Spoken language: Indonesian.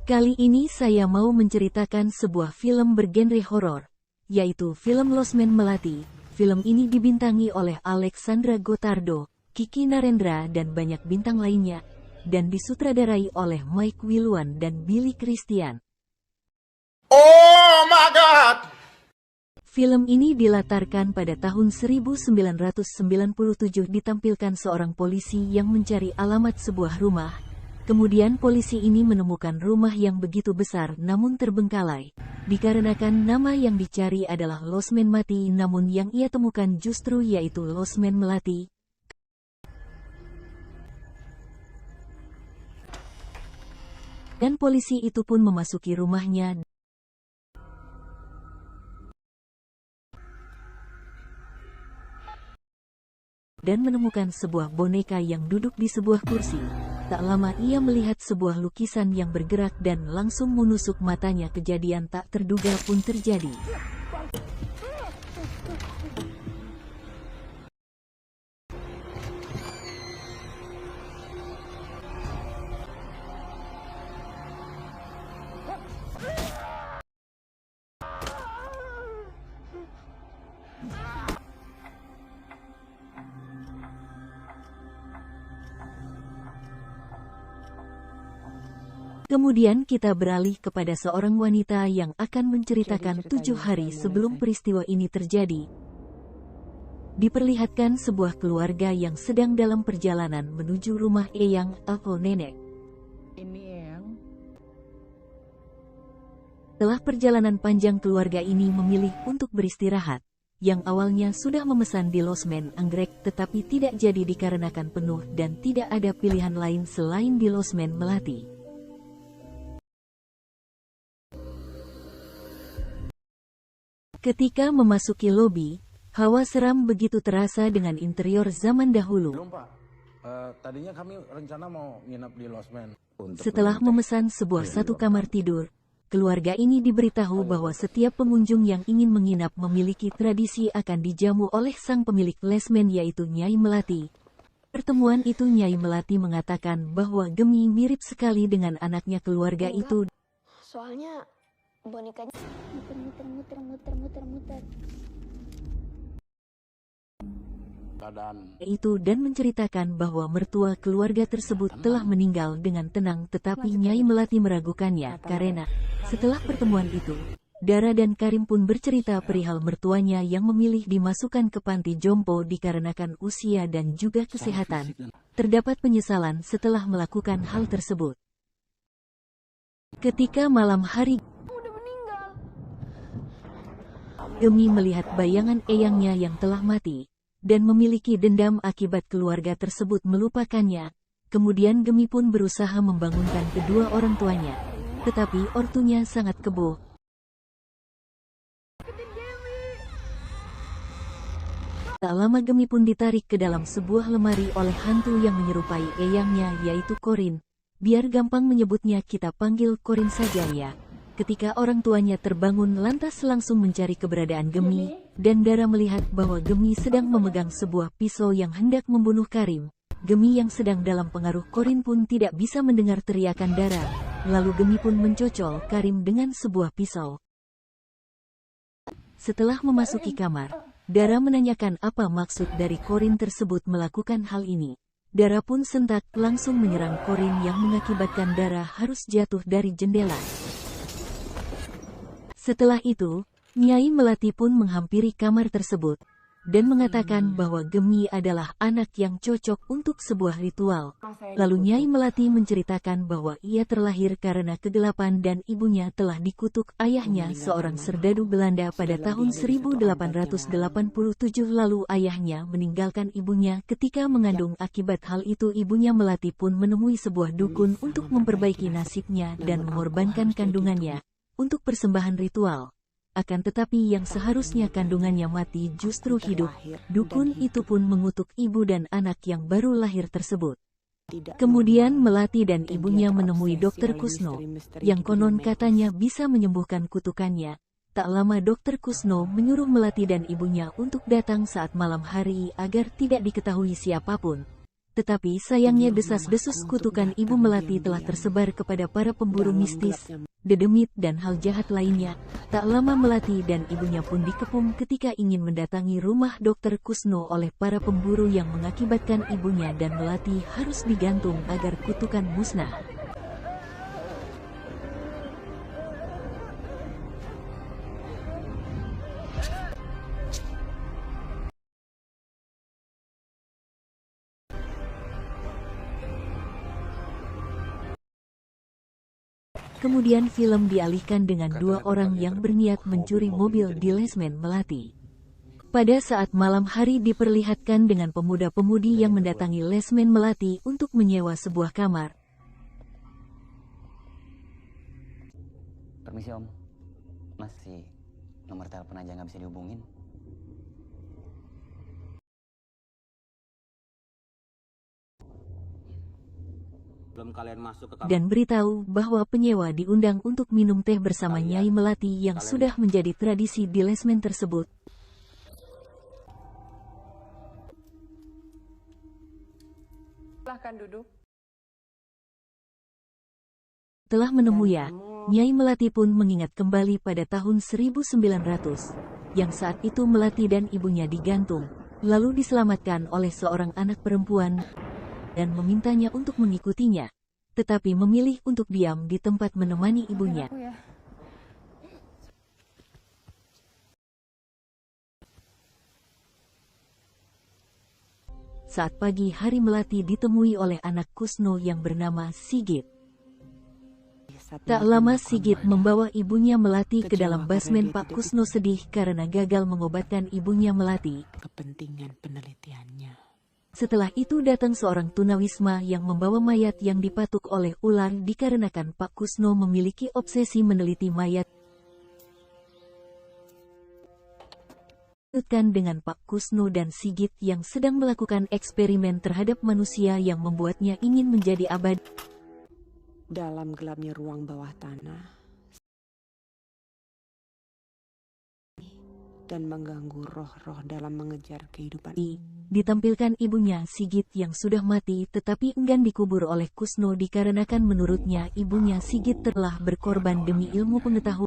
Kali ini saya mau menceritakan sebuah film bergenre horor, yaitu film Losmen Melati. Film ini dibintangi oleh Alexandra Gottardo, Kiki Narendra dan banyak bintang lainnya, dan disutradarai oleh Mike Wilwan dan Billy Christian. Oh my God! Film ini dilatarkan pada tahun 1997, ditampilkan seorang polisi yang mencari alamat sebuah rumah. Kemudian polisi ini menemukan rumah yang begitu besar namun terbengkalai. Dikarenakan nama yang dicari adalah Losmen Mati, namun yang ia temukan justru yaitu Losmen Melati. Dan polisi itu pun memasuki rumahnya dan menemukan sebuah boneka yang duduk di sebuah kursi. Tak lama ia melihat sebuah lukisan yang bergerak dan langsung menusuk matanya. Kejadian tak terduga pun terjadi. Kemudian kita beralih kepada seorang wanita yang akan menceritakan 7 hari sebelum peristiwa ini terjadi. Diperlihatkan sebuah keluarga yang sedang dalam perjalanan menuju rumah eyang atau nenek. Ini eyang. Setelah perjalanan panjang, keluarga ini memilih untuk beristirahat. Yang awalnya sudah memesan di Losmen Anggrek tetapi tidak jadi dikarenakan penuh dan tidak ada pilihan lain selain di Losmen Melati. Ketika memasuki lobi, hawa seram begitu terasa dengan interior zaman dahulu. Belum, Pak. Tadinya kami rencana mau nginap di Losmen. Setelah memesan sebuah satu kamar tidur, keluarga ini diberitahu bahwa setiap pengunjung yang ingin menginap memiliki tradisi akan dijamu oleh sang pemilik Losmen, yaitu Nyai Melati. Pertemuan itu Nyai Melati mengatakan bahwa Gemi mirip sekali dengan anaknya keluarga itu. Soalnya bonekanya muter. Dan menceritakan bahwa mertua keluarga tersebut telah meninggal dengan tenang, tetapi Nyai Melati meragukannya karena setelah pertemuan itu, Dara dan Karim pun bercerita perihal mertuanya yang memilih dimasukkan ke panti jompo dikarenakan usia dan juga kesehatan. Terdapat penyesalan setelah melakukan hal tersebut. Ketika malam hari, Gemi melihat bayangan eyangnya yang telah mati, dan memiliki dendam akibat keluarga tersebut melupakannya. Kemudian Gemi pun berusaha membangunkan kedua orang tuanya, tetapi ortunya sangat kebo. Tak lama Gemi pun ditarik ke dalam sebuah lemari oleh hantu yang menyerupai eyangnya, yaitu Korin. Biar gampang menyebutnya, kita panggil Korin saja ya. Ketika orang tuanya terbangun lantas langsung mencari keberadaan Gemi, dan Dara melihat bahwa Gemi sedang memegang sebuah pisau yang hendak membunuh Karim. Gemi yang sedang dalam pengaruh Korin pun tidak bisa mendengar teriakan Dara, lalu Gemi pun mencocol Karim dengan sebuah pisau. Setelah memasuki kamar, Dara menanyakan apa maksud dari Korin tersebut melakukan hal ini. Dara pun sentak langsung menyerang Korin yang mengakibatkan Dara harus jatuh dari jendela. Setelah itu, Nyai Melati pun menghampiri kamar tersebut, dan mengatakan bahwa Gemi adalah anak yang cocok untuk sebuah ritual. Lalu Nyai Melati menceritakan bahwa ia terlahir karena kegelapan dan ibunya telah dikutuk ayahnya, seorang serdadu Belanda pada tahun 1887. Lalu ayahnya meninggalkan ibunya ketika mengandung. Akibat hal itu ibunya Melati pun menemui sebuah dukun untuk memperbaiki nasibnya dan mengorbankan kandungannya untuk persembahan ritual. Akan tetapi yang seharusnya kandungannya mati justru hidup. Dukun itu pun mengutuk ibu dan anak yang baru lahir tersebut. Kemudian Melati dan ibunya menemui Dr. Kusno, yang konon katanya bisa menyembuhkan kutukannya. Tak lama Dr. Kusno menyuruh Melati dan ibunya untuk datang saat malam hari agar tidak diketahui siapapun. Tetapi sayangnya desas-desus kutukan Ibu Melati telah tersebar kepada para pemburu mistis, dedemit dan hal jahat lainnya. Tak lama Melati dan ibunya pun dikepung ketika ingin mendatangi rumah Dr. Kusno oleh para pemburu yang mengakibatkan ibunya dan Melati harus digantung agar kutukan musnah. Kemudian film dialihkan dengan dua orang yang berniat mencuri mobil di Lesmen Melati. Pada saat malam hari diperlihatkan dengan pemuda-pemudi yang mendatangi Lesmen Melati untuk menyewa sebuah kamar. Permisi Om, masih nomor telepon aja nggak bisa dihubungin. Kalian masuk ke kamar. Dan beritahu bahwa penyewa diundang untuk minum teh bersama Nyai Melati yang sudah menjadi tradisi di Lesmen tersebut. Silahkan duduk. Telah menemui Nyai Melati pun mengingat kembali pada tahun 1900, yang saat itu Melati dan ibunya digantung, lalu diselamatkan oleh seorang anak perempuan, dan memintanya untuk mengikutinya, tetapi memilih untuk diam di tempat menemani ibunya. Saat pagi hari Melati ditemui oleh anak Kusno yang bernama Sigit. Tak lama Sigit membawa ibunya Melati ke dalam basement. Pak Kusno sedih karena gagal mengobatkan ibunya Melati. Kepentingan penelitiannya. Setelah itu datang seorang tunawisma yang membawa mayat yang dipatuk oleh ular dikarenakan Pak Kusno memiliki obsesi meneliti mayat. Dengan Pak Kusno dan Sigit yang sedang melakukan eksperimen terhadap manusia yang membuatnya ingin menjadi abadi. Dalam gelapnya ruang bawah tanah dan mengganggu roh-roh dalam mengejar kehidupan. Ditampilkan ibunya Sigit yang sudah mati tetapi enggan dikubur oleh Kusno dikarenakan menurutnya ibunya Sigit telah berkorban demi ilmu pengetahuan.